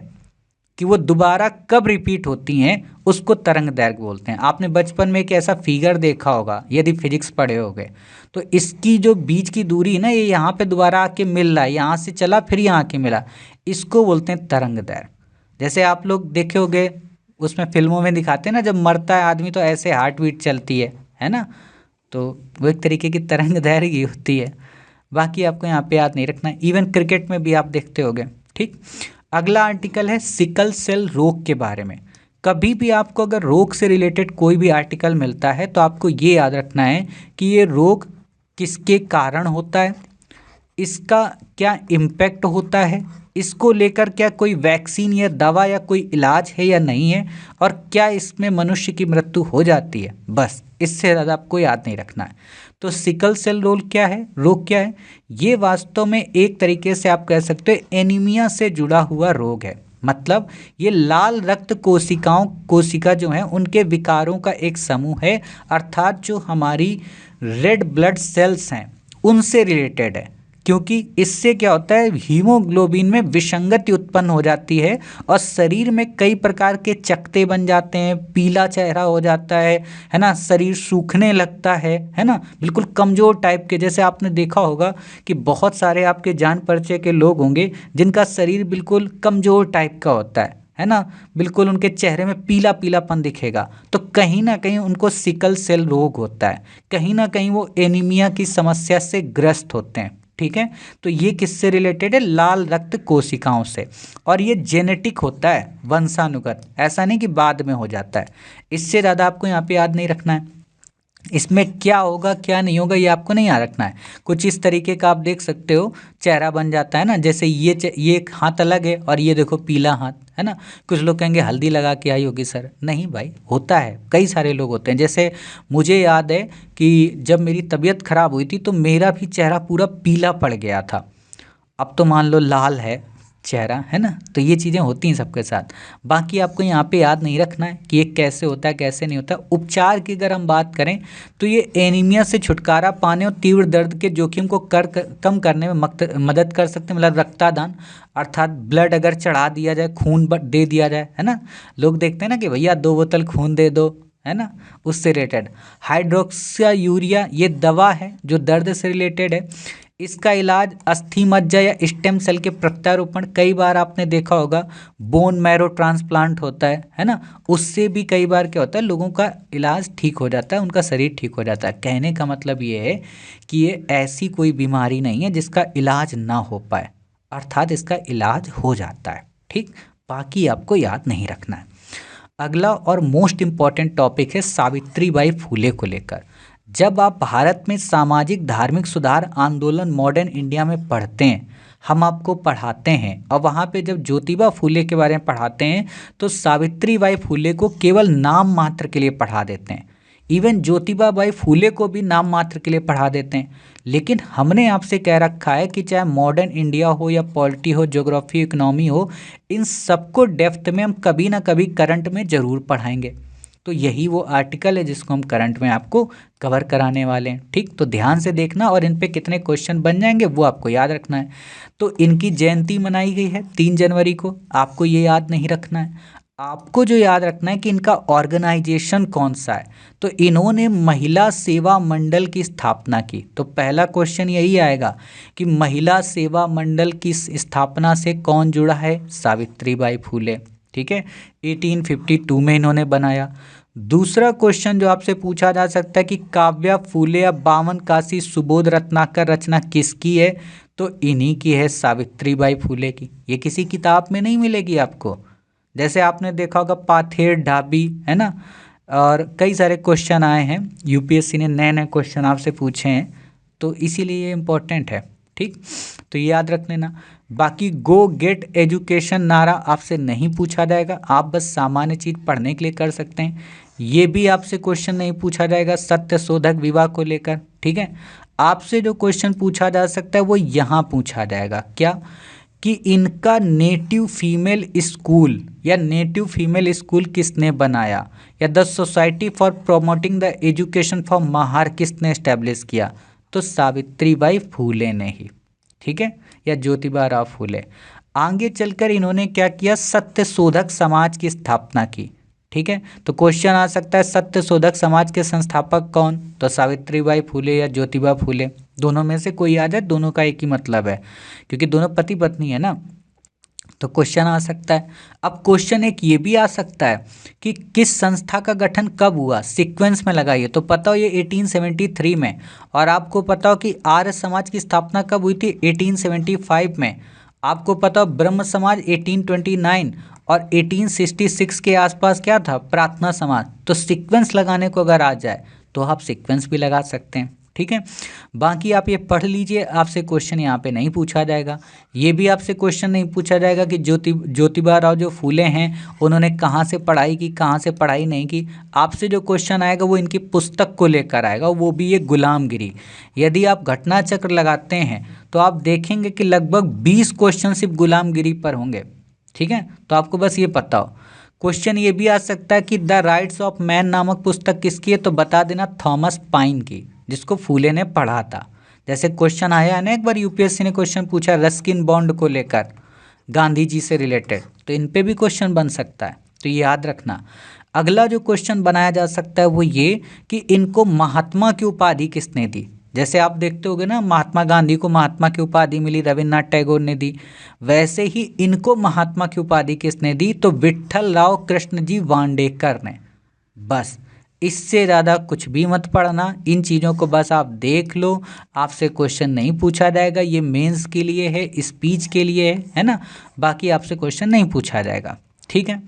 कि वो दोबारा कब रिपीट होती हैं, उसको तरंग दैर्घ्य बोलते हैं। आपने बचपन में एक ऐसा फिगर देखा होगा यदि फिजिक्स पढ़े होगे, तो इसकी जो बीच की दूरी है ना, ये यहाँ पे दोबारा आके मिल रहा है, यहाँ से चला फिर यहाँ आके मिला, इसको बोलते हैं तरंग दैर्घ्य। जैसे आप लोग देखे होंगे उसमें फिल्मों में दिखाते हैं ना, जब मरता है आदमी तो ऐसे हार्ट बीट चलती है ना, तो वो एक तरीके की तरंग दैर्घ्य ही होती है। बाकी आपको यहाँ पे याद नहीं रखना है, इवन क्रिकेट में भी आप देखते होंगे। ठीक, अगला आर्टिकल है सिकल सेल रोग के बारे में। कभी भी आपको अगर रोग से रिलेटेड कोई भी आर्टिकल मिलता है तो आपको ये याद रखना है कि ये रोग किसके कारण होता है, इसका क्या इम्पैक्ट होता है, इसको लेकर क्या कोई वैक्सीन या दवा या कोई इलाज है या नहीं है, और क्या इसमें मनुष्य की मृत्यु हो जाती है। बस इससे ज़्यादा आपको याद नहीं रखना है। तो सिकल सेल रोग क्या है, ये वास्तव में एक तरीके से आप कह सकते हो एनीमिया से जुड़ा हुआ रोग है। मतलब ये लाल रक्त कोशिका जो है उनके विकारों का एक समूह है, अर्थात जो हमारी रेड ब्लड सेल्स हैं उनसे रिलेटेड है। क्योंकि इससे क्या होता है, हीमोग्लोबिन में विसंगति उत्पन्न हो जाती है और शरीर में कई प्रकार के चकत्ते बन जाते हैं, पीला चेहरा हो जाता है ना, शरीर सूखने लगता है ना, बिल्कुल कमज़ोर टाइप के। जैसे आपने देखा होगा कि बहुत सारे आपके जान परिचय के लोग होंगे जिनका शरीर बिल्कुल कमज़ोर टाइप का होता है ना, बिल्कुल उनके चेहरे में पीला पीलापन दिखेगा, तो कहीं ना कहीं उनको सिकल सेल रोग होता है, कहीं ना कहीं वो एनीमिया की समस्या से ग्रस्त होते हैं। ठीक है, तो ये किससे रिलेटेड है, लाल रक्त कोशिकाओं से। और ये जेनेटिक होता है, वंशानुगत, ऐसा नहीं कि बाद में हो जाता है। इससे ज़्यादा आपको यहाँ पे याद नहीं रखना है। इसमें क्या होगा क्या नहीं होगा ये आपको नहीं याद रखना है। कुछ इस तरीके का आप देख सकते हो, चेहरा बन जाता है ना, जैसे ये एक हाथ अलग है और ये देखो पीला हाथ है ना। कुछ लोग कहेंगे हल्दी लगा के आई होगी सर, नहीं भाई, होता है, कई सारे लोग होते हैं। जैसे मुझे याद है कि जब मेरी तबीयत खराब हुई थी तो मेरा भी चेहरा पूरा पीला पड़ गया था, अब तो मान लो लाल है चेहरा, है ना। तो ये चीज़ें होती हैं सबके साथ। बाकी आपको यहाँ पे याद नहीं रखना है कि ये कैसे होता है कैसे नहीं होता। उपचार की अगर हम बात करें तो ये एनीमिया से छुटकारा पाने और तीव्र दर्द के जोखिम को कम करने में मदद कर सकते हैं। मतलब रक्तदान, अर्थात ब्लड अगर चढ़ा दिया जाए, खून दे दिया जाए, है ना। लोग देखते हैं ना कि भैया 2 बोतल खून दे दो, है ना, उससे रिलेटेड। हाइड्रोक्सियूरिया ये दवा है जो दर्द से रिलेटेड है। इसका इलाज अस्थि मज्जा या स्टेम सेल के प्रत्यारोपण, कई बार आपने देखा होगा बोन मैरो ट्रांसप्लांट होता है ना, उससे भी कई बार क्या होता है लोगों का इलाज ठीक हो जाता है, उनका शरीर ठीक हो जाता है। कहने का मतलब ये है कि ये ऐसी कोई बीमारी नहीं है जिसका इलाज ना हो पाए, अर्थात इसका इलाज हो जाता है। ठीक, बाकी आपको याद नहीं रखना है। अगला और मोस्ट इम्पॉर्टेंट टॉपिक है सावित्रीबाई फूले को लेकर। जब आप भारत में सामाजिक धार्मिक सुधार आंदोलन मॉडर्न इंडिया में पढ़ते हैं, हम आपको पढ़ाते हैं, और वहाँ पे जब ज्योतिबा फूले के बारे में पढ़ाते हैं तो सावित्रीबाई फूले को केवल नाम मात्र के लिए पढ़ा देते हैं। इवन ज्योतिबा बाई फूले को भी नाम मात्र के लिए पढ़ा देते हैं। लेकिन हमने आपसे कह रखा है कि चाहे मॉडर्न इंडिया हो या पॉलिटी हो, ज्योग्राफी, इकोनॉमी हो, इन सबको डेप्थ में हम कभी ना कभी करंट में ज़रूर पढ़ाएंगे। तो यही वो आर्टिकल है जिसको हम करंट में आपको कवर कराने वाले हैं। ठीक, तो ध्यान से देखना और इन पे कितने क्वेश्चन बन जाएंगे वो आपको याद रखना है। तो इनकी जयंती मनाई गई है 3 जनवरी को, आपको ये याद नहीं रखना है। आपको जो याद रखना है कि इनका ऑर्गेनाइजेशन कौन सा है। तो इन्होंने महिला सेवा मंडल की स्थापना की। तो पहला क्वेश्चन यही आएगा कि महिला सेवा मंडल की स्थापना से कौन जुड़ा है? सावित्रीबाई फूले। ठीक है, 1852 में इन्होंने बनाया। दूसरा क्वेश्चन जो आपसे पूछा जा सकता है कि काव्या फूले या बावन काशी सुबोध रत्नाकर रचना किसकी है? तो इन्हीं की है, सावित्रीबाई फूले की। ये किसी किताब में नहीं मिलेगी आपको। जैसे आपने देखा होगा पाथेर ढाबी, है ना, और कई सारे क्वेश्चन आए हैं, यूपीएससी ने नए नए क्वेश्चन आपसे पूछे हैं, तो इसीलिए ये इम्पोर्टेंट है। ठीक, तो ये याद रख लेना। बाकी गो गेट एजुकेशन नारा आपसे नहीं पूछा जाएगा, आप बस सामान्य चीज़ पढ़ने के लिए कर सकते हैं। ये भी आपसे क्वेश्चन नहीं पूछा जाएगा सत्य शोधक विवाह को लेकर। ठीक है, आपसे जो क्वेश्चन पूछा जा सकता है वो यहाँ पूछा जाएगा, क्या कि इनका नेटिव फीमेल स्कूल या नेटिव फीमेल स्कूल किसने बनाया, या the society for promoting the education for Mahar किसने एस्टेब्लिश किया? तो सावित्रीबाई फूले ने ही। ठीक है, या ज्योतिबा राव फूले। आगे चलकर इन्होंने क्या किया? सत्य शोधक समाज की स्थापना की। ठीक है, तो क्वेश्चन आ सकता है सत्य शोधक समाज के संस्थापक कौन? तो सावित्रीबाई फूले या ज्योतिबा फूले, दोनों में से कोई आ जाए, दोनों का एक ही मतलब है क्योंकि दोनों पति पत्नी है ना, तो क्वेश्चन आ सकता है। अब क्वेश्चन एक ये भी आ सकता है कि किस संस्था का गठन कब हुआ? सीक्वेंस में लगाइए, तो पता हो ये 1873 में, और आपको पता हो कि आर्य समाज की स्थापना कब हुई थी? 1875 में। आपको पता हो ब्रह्म समाज 1829, और 1866 के आसपास क्या था? प्रार्थना समाज। तो सीक्वेंस लगाने को अगर आ जाए तो आप सीक्वेंस भी लगा सकते हैं। ठीक है, बाकी आप ये पढ़ लीजिए, आपसे क्वेश्चन यहाँ पे नहीं पूछा जाएगा। ये भी आपसे क्वेश्चन नहीं पूछा जाएगा कि ज्योतिबा राव जो फूले हैं उन्होंने कहाँ से पढ़ाई की, कहाँ से पढ़ाई नहीं की। आपसे जो क्वेश्चन आएगा वो इनकी पुस्तक को लेकर आएगा, वो भी ये गुलामगिरी। यदि आप घटना चक्र लगाते हैं तो आप देखेंगे कि लगभग 20 क्वेश्चन सिर्फ गुलामगिरी पर होंगे। ठीक है, तो आपको बस ये पता हो। क्वेश्चन ये भी आ सकता है कि द राइट्स ऑफ मैन नामक पुस्तक किसकी है? तो बता देना थॉमस पाइन की, जिसको फूले ने पढ़ा था। जैसे क्वेश्चन आया है ना, एक बार यूपीएससी ने क्वेश्चन पूछा रस्किन बॉन्ड को लेकर, गांधी जी से रिलेटेड, तो इन पे भी क्वेश्चन बन सकता है, तो ये याद रखना। अगला जो क्वेश्चन बनाया जा सकता है वो ये कि इनको महात्मा की उपाधि किसने दी? जैसे आप देखते होगे ना, महात्मा गांधी को महात्मा की उपाधि मिली, रविन्द्रनाथ टैगोर ने दी, वैसे ही इनको महात्मा की उपाधि किसने दी? तो विट्ठल राव कृष्ण जी वांडेकर ने। बस इससे ज़्यादा कुछ भी मत पढ़ना, इन चीज़ों को बस आप देख लो, आपसे क्वेश्चन नहीं पूछा जाएगा। ये मेंस के लिए है, स्पीच के लिए है ना, बाकी आपसे क्वेश्चन नहीं पूछा जाएगा। ठीक है,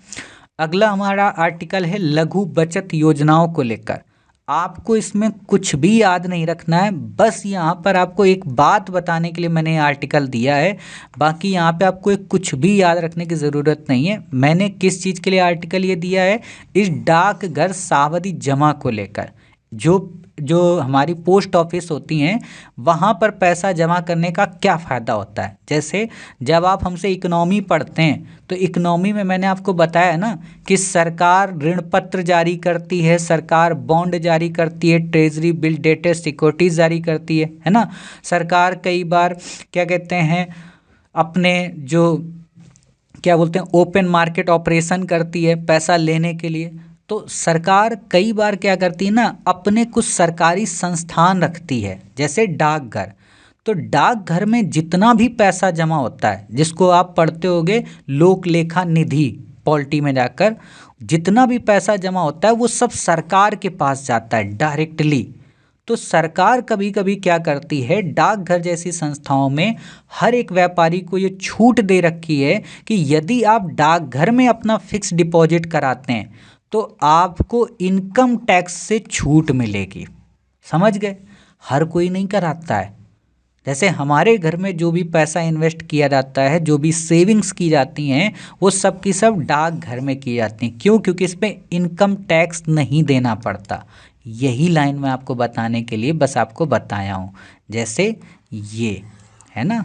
अगला हमारा आर्टिकल है लघु बचत योजनाओं को लेकर। आपको इसमें कुछ भी याद नहीं रखना है, बस यहाँ पर आपको एक बात बताने के लिए मैंने आर्टिकल दिया है, बाकी यहाँ पे आपको एक कुछ भी याद रखने की ज़रूरत नहीं है। मैंने किस चीज़ के लिए आर्टिकल ये दिया है? इस डाकघर सावधि जमा को लेकर। जो जो हमारी पोस्ट ऑफिस होती हैं वहाँ पर पैसा जमा करने का क्या फ़ायदा होता है। जैसे जब आप हमसे इकोनॉमी पढ़ते हैं तो इकोनॉमी में मैंने आपको बताया ना कि सरकार ऋण पत्र जारी करती है, सरकार बॉन्ड जारी करती है, ट्रेजरी बिल डेटेड सिक्योरिटीज़ जारी करती है ना। सरकार कई बार क्या कहते हैं, अपने जो क्या बोलते हैं ओपन मार्केट ऑपरेशन करती है पैसा लेने के लिए। तो सरकार कई बार क्या करती है ना, अपने कुछ सरकारी संस्थान रखती है, जैसे डाकघर। तो डाकघर में जितना भी पैसा जमा होता है, जिसको आप पढ़ते होगे लोक लेखा निधि, पॉलिटी में जाकर जितना भी पैसा जमा होता है वो सब सरकार के पास जाता है डायरेक्टली। तो सरकार कभी कभी क्या करती है, डाकघर जैसी संस्थाओं में हर एक व्यापारी को ये छूट दे रखी है कि यदि आप डाकघर में अपना फिक्स डिपॉजिट कराते हैं तो आपको इनकम टैक्स से छूट मिलेगी। समझ गए? हर कोई नहीं कराता है। जैसे हमारे घर में जो भी पैसा इन्वेस्ट किया जाता है, जो भी सेविंग्स की जाती हैं, वो सब की सब डाकघर में की जाती हैं। क्यों? क्योंकि इस पर इनकम टैक्स नहीं देना पड़ता। यही लाइन मैं आपको बताने के लिए बस आपको बताया हूँ। जैसे ये है ना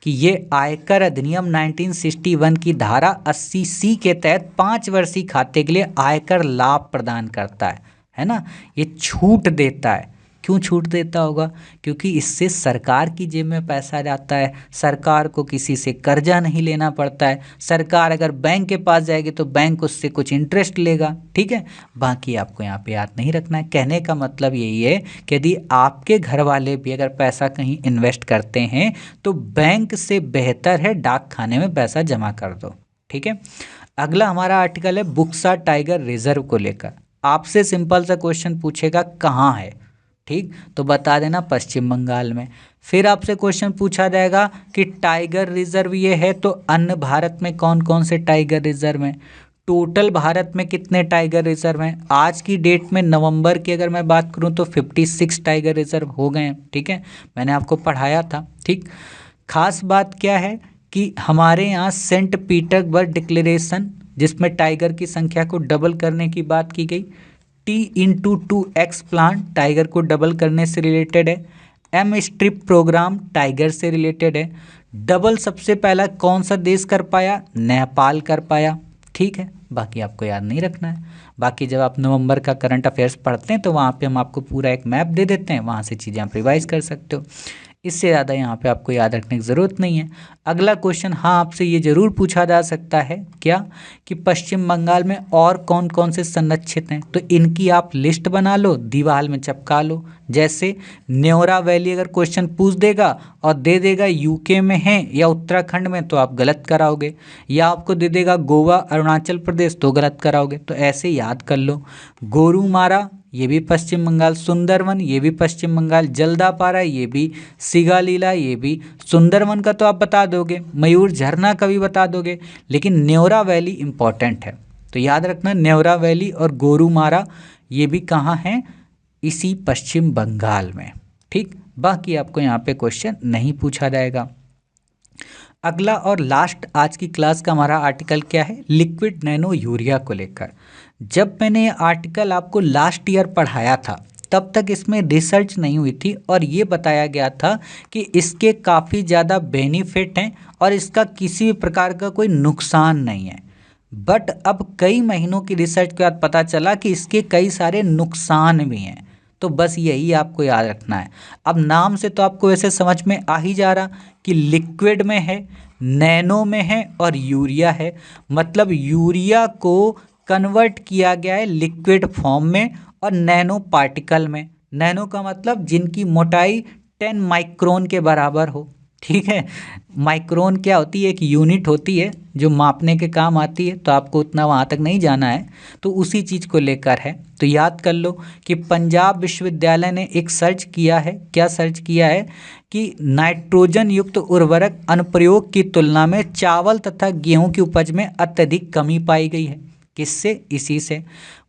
कि ये आयकर अधिनियम 1961 की धारा 80C के तहत 5 वर्षीय खाते के लिए आयकर लाभ प्रदान करता है ना। ये छूट देता है। क्यों छूट देता होगा? क्योंकि इससे सरकार की जेब में पैसा जाता है, सरकार को किसी से कर्जा नहीं लेना पड़ता है। सरकार अगर बैंक के पास जाएगी तो बैंक उससे कुछ इंटरेस्ट लेगा, ठीक है। बाकी आपको यहाँ पे याद नहीं रखना है। कहने का मतलब यही है कि यदि आपके घर वाले भी अगर पैसा कहीं इन्वेस्ट करते हैं तो बैंक से बेहतर है डाक खाने में पैसा जमा कर दो, ठीक है। अगला हमारा आर्टिकल है बुक्सा टाइगर रिजर्व को लेकर। आपसे सिंपल सा क्वेश्चन पूछेगा कहाँ है, ठीक, तो बता देना पश्चिम बंगाल में। फिर आपसे क्वेश्चन पूछा जाएगा कि टाइगर रिजर्व ये है तो अन्य भारत में कौन कौन से टाइगर रिजर्व हैं। टोटल भारत में कितने टाइगर रिजर्व हैं? आज की डेट में नवंबर की अगर मैं बात करूं तो 56 टाइगर रिजर्व हो गए हैं, ठीक है, मैंने आपको पढ़ाया था, ठीक। खास बात क्या है कि हमारे यहाँ सेंट पीटर्सबर्ग डिक्लेरेशन, जिसमें टाइगर की संख्या को डबल करने की बात की गई। T/2X प्लान टाइगर को डबल करने से रिलेटेड है। M स्ट्रिप प्रोग्राम टाइगर से रिलेटेड है। डबल सबसे पहला कौन सा देश कर पाया? नेपाल कर पाया, ठीक है। बाकी आपको याद नहीं रखना है। बाकी जब आप नवंबर का करंट अफेयर्स पढ़ते हैं तो वहाँ पे हम आपको पूरा एक मैप दे देते हैं, वहाँ से चीज़ें आप रिवाइज कर सकते हो। इससे ज़्यादा यहाँ पे आपको याद रखने की ज़रूरत नहीं है। अगला क्वेश्चन हाँ आपसे ये ज़रूर पूछा जा सकता है क्या कि पश्चिम बंगाल में और कौन कौन से संरक्षित हैं, तो इनकी आप लिस्ट बना लो, दीवार में चिपका लो। जैसे न्योरा वैली अगर क्वेश्चन पूछ देगा और दे देगा यूके में है या उत्तराखंड में तो आप गलत कराओगे, या आपको दे देगा गोवा अरुणाचल प्रदेश तो गलत कराओगे। तो ऐसे याद कर लो। गोरुमारा ये भी पश्चिम बंगाल, सुंदरवन ये भी पश्चिम बंगाल, जल्दापारा ये भी, सिगालीला ये भी। सुंदरवन का तो आप बता दोगे, मयूर झरना का भी बता दोगे, लेकिन न्योरा वैली इंपॉर्टेंट है तो याद रखना न्योरा वैली और गोरुमारा ये भी कहाँ हैं? इसी पश्चिम बंगाल में, ठीक। बाकी आपको यहाँ पे क्वेश्चन नहीं पूछा जाएगा। अगला और लास्ट आज की क्लास का हमारा आर्टिकल क्या है? लिक्विड नैनो यूरिया को लेकर। जब मैंने ये आर्टिकल आपको लास्ट ईयर पढ़ाया था तब तक इसमें रिसर्च नहीं हुई थी और ये बताया गया था कि इसके काफ़ी ज़्यादा बेनिफिट हैं और इसका किसी भी प्रकार का कोई नुकसान नहीं है। बट अब कई महीनों की रिसर्च के बाद पता चला कि इसके कई सारे नुकसान भी हैं। तो बस यही आपको याद रखना है। अब नाम से तो आपको वैसे समझ में आ ही जा रहा कि लिक्विड में है, नैनो में है और यूरिया है। मतलब यूरिया को कन्वर्ट किया गया है लिक्विड फॉर्म में और नैनो पार्टिकल में। नैनो का मतलब जिनकी मोटाई 10 माइक्रोन के बराबर हो, ठीक है। माइक्रोन क्या होती है? एक यूनिट होती है जो मापने के काम आती है, तो आपको उतना वहाँ तक नहीं जाना है, तो उसी चीज़ को लेकर है। तो याद कर लो कि पंजाब विश्वविद्यालय ने एक सर्च किया है। क्या सर्च किया है? कि नाइट्रोजन युक्त उर्वरक अनुप्रयोग की तुलना में चावल तथा गेहूं की उपज में अत्यधिक कमी पाई गई है। किससे? इसी से।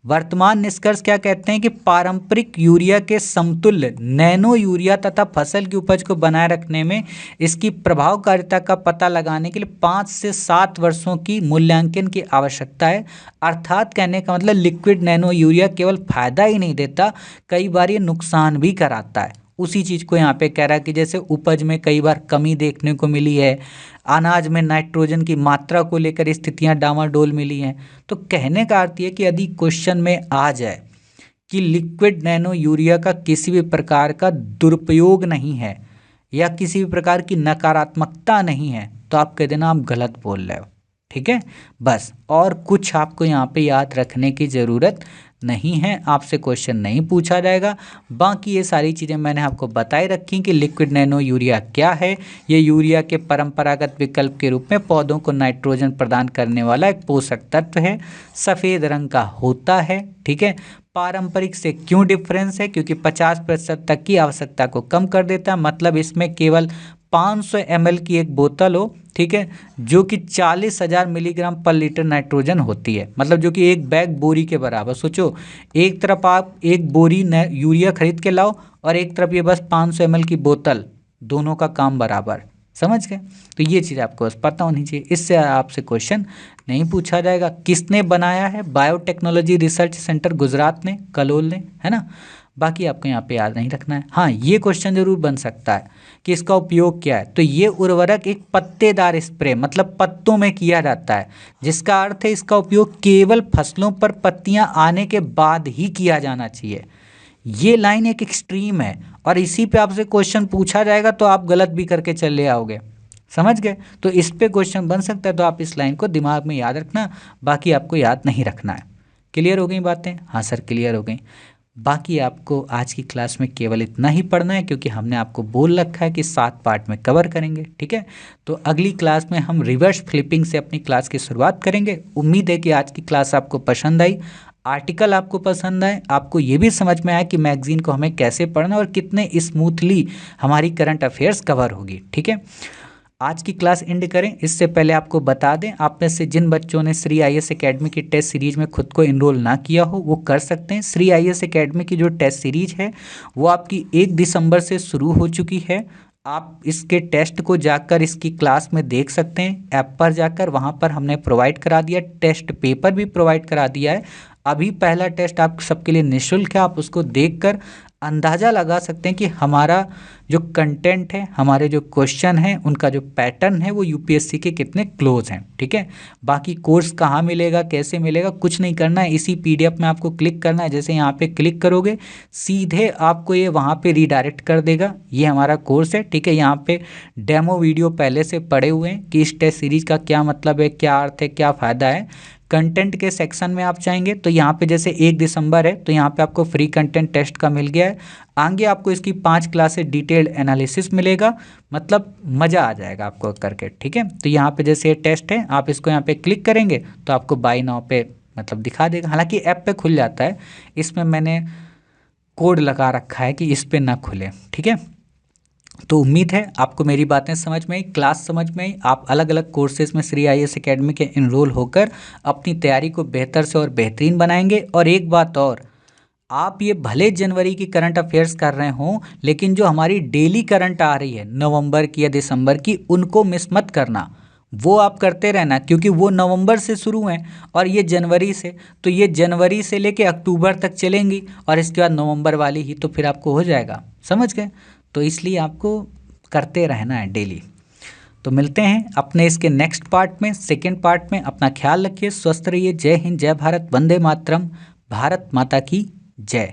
वर्तमान निष्कर्ष क्या कहते हैं कि पारंपरिक यूरिया के समतुल्य नैनो यूरिया तथा फसल की उपज को बनाए रखने में इसकी प्रभावकारिता का पता लगाने के लिए 5 से 7 वर्षों की मूल्यांकन की आवश्यकता है। अर्थात कहने का मतलब लिक्विड नैनो यूरिया केवल फायदा ही नहीं देता, कई बार ये नुकसान भी कराता है। उसी चीज़ को यहाँ पे कह रहा है कि जैसे उपज में कई बार कमी देखने को मिली है, अनाज में नाइट्रोजन की मात्रा को लेकर स्थितियाँ डामाडोल मिली हैं। तो कहने का अर्थ ये कि यदि क्वेश्चन में आ जाए कि लिक्विड नैनो यूरिया का किसी भी प्रकार का दुरुपयोग नहीं है या किसी भी प्रकार की नकारात्मकता नहीं है तो आप कह देना आप गलत बोल रहे हो, ठीक है। बस और कुछ आपको यहाँ पे याद रखने की ज़रूरत नहीं है, आपसे क्वेश्चन नहीं पूछा जाएगा। बाकी ये सारी चीज़ें मैंने आपको बताई रखी कि लिक्विड नैनो यूरिया क्या है। ये यूरिया के परंपरागत विकल्प के रूप में पौधों को नाइट्रोजन प्रदान करने वाला एक पोषक तत्व है, सफ़ेद रंग का होता है, ठीक है। पारंपरिक से क्यों डिफरेंस है? क्योंकि 50% तक की आवश्यकता को कम कर देता है। मतलब इसमें केवल 500 ml की एक बोतल हो, ठीक है, जो कि 40,000 मिलीग्राम पर लीटर नाइट्रोजन होती है। मतलब जो कि एक बैग बोरी के बराबर। सोचो, एक तरफ आप एक बोरी यूरिया खरीद के लाओ और एक तरफ ये बस 500 ml की बोतल, दोनों का काम बराबर। समझ गए? तो ये चीज़ आपको बस पता होनी चाहिए। इससे आपसे क्वेश्चन नहीं पूछा जाएगा। किसने बनाया है? बायोटेक्नोलॉजी रिसर्च सेंटर गुजरात ने, कलोल ने, है ना। बाकी आपको यहाँ पे याद नहीं रखना है। हाँ, ये क्वेश्चन जरूर बन सकता है कि इसका उपयोग क्या है। तो ये उर्वरक एक पत्तेदार स्प्रे मतलब पत्तों में किया जाता है, जिसका अर्थ है इसका उपयोग केवल फसलों पर पत्तियां आने के बाद ही किया जाना चाहिए। ये लाइन एक एक्सट्रीम है और इसी पे आपसे क्वेश्चन पूछा जाएगा तो आप गलत भी करके चले आओगे, समझ गए। तो इस पे क्वेश्चन बन सकता है, तो आप इस लाइन को दिमाग में याद रखना, बाकी आपको याद नहीं रखना है। क्लियर हो गई बातें? हाँ सर क्लियर हो गई। बाकी आपको आज की क्लास में केवल इतना ही पढ़ना है, क्योंकि हमने आपको बोल रखा है कि 7 पार्ट में कवर करेंगे, ठीक है। तो अगली क्लास में हम रिवर्स फ्लिपिंग से अपनी क्लास की शुरुआत करेंगे। उम्मीद है कि आज की क्लास आपको पसंद आई, आर्टिकल आपको पसंद आए, आपको ये भी समझ में आया कि मैगजीन को हमें कैसे पढ़ना और कितने स्मूथली हमारी करंट अफेयर्स कवर होगी, ठीक है। आज की क्लास एंड करें इससे पहले आपको बता दें, आप में से जिन बच्चों ने श्री आईएएस एकेडमी की टेस्ट सीरीज में खुद को इनरोल ना किया हो वो कर सकते हैं। श्री आईएएस एकेडमी की जो टेस्ट सीरीज है वो आपकी 1 दिसंबर से शुरू हो चुकी है। आप इसके टेस्ट को जाकर इसकी क्लास में देख सकते हैं, ऐप पर जाकर, वहाँ पर हमने प्रोवाइड करा दिया, टेस्ट पेपर भी प्रोवाइड करा दिया है। अभी पहला टेस्ट आप सबके लिए निःशुल्क है, आप उसको देखकर अंदाज़ा लगा सकते हैं कि हमारा जो कंटेंट है, हमारे जो क्वेश्चन हैं, उनका जो पैटर्न है वो यूपीएससी के कितने क्लोज हैं, ठीक है। बाकी कोर्स कहाँ मिलेगा, कैसे मिलेगा, कुछ नहीं करना है, इसी पीडीएफ में आपको क्लिक करना है। जैसे यहाँ पे क्लिक करोगे सीधे आपको ये वहाँ पे रीडायरेक्ट कर देगा, ये हमारा कोर्स है, ठीक है। यहाँ पे डेमो वीडियो पहले से पड़े हुए हैं कि इस टेस्ट सीरीज का क्या मतलब है, क्या अर्थ है, क्या फ़ायदा है। कंटेंट के सेक्शन में आप चाहेंगे तो यहाँ पे जैसे 1 दिसंबर है तो यहाँ पे आपको फ्री कंटेंट टेस्ट का मिल गया है। आगे आपको इसकी 5 क्लासेस डिटेल्ड एनालिसिस मिलेगा, मतलब मज़ा आ जाएगा आपको करके, ठीक है। तो यहाँ पे जैसे ये टेस्ट है, आप इसको यहाँ पे क्लिक करेंगे तो आपको बाय नाउ पे मतलब दिखा देगा, हालांकि ऐप पे खुल जाता है, इसमें मैंने कोड लगा रखा है कि इस पर ना खुले, ठीक है। तो उम्मीद है आपको मेरी बातें समझ में आई, क्लास समझ में आई। आप अलग अलग कोर्सेज में श्री आईएएस एकेडमी के इनरोल होकर अपनी तैयारी को बेहतर से और बेहतरीन बनाएंगे। और एक बात और, आप ये भले जनवरी की करंट अफेयर्स कर रहे हों, लेकिन जो हमारी डेली करंट आ रही है नवंबर की या दिसंबर की, उनको मिस मत करना, वो आप करते रहना, क्योंकि वो नवंबर से शुरू हैं और ये जनवरी से, तो ये जनवरी से लेके अक्टूबर तक चलेंगी और इसके बाद नवंबर वाली ही तो फिर आपको हो जाएगा, समझ गए। तो इसलिए आपको करते रहना है डेली। तो मिलते हैं अपने इसके नेक्स्ट पार्ट में, सेकेंड पार्ट में। अपना ख्याल रखिए, स्वस्थ रहिए। जय हिंद, जय भारत, वंदे मातरम, भारत माता की जय।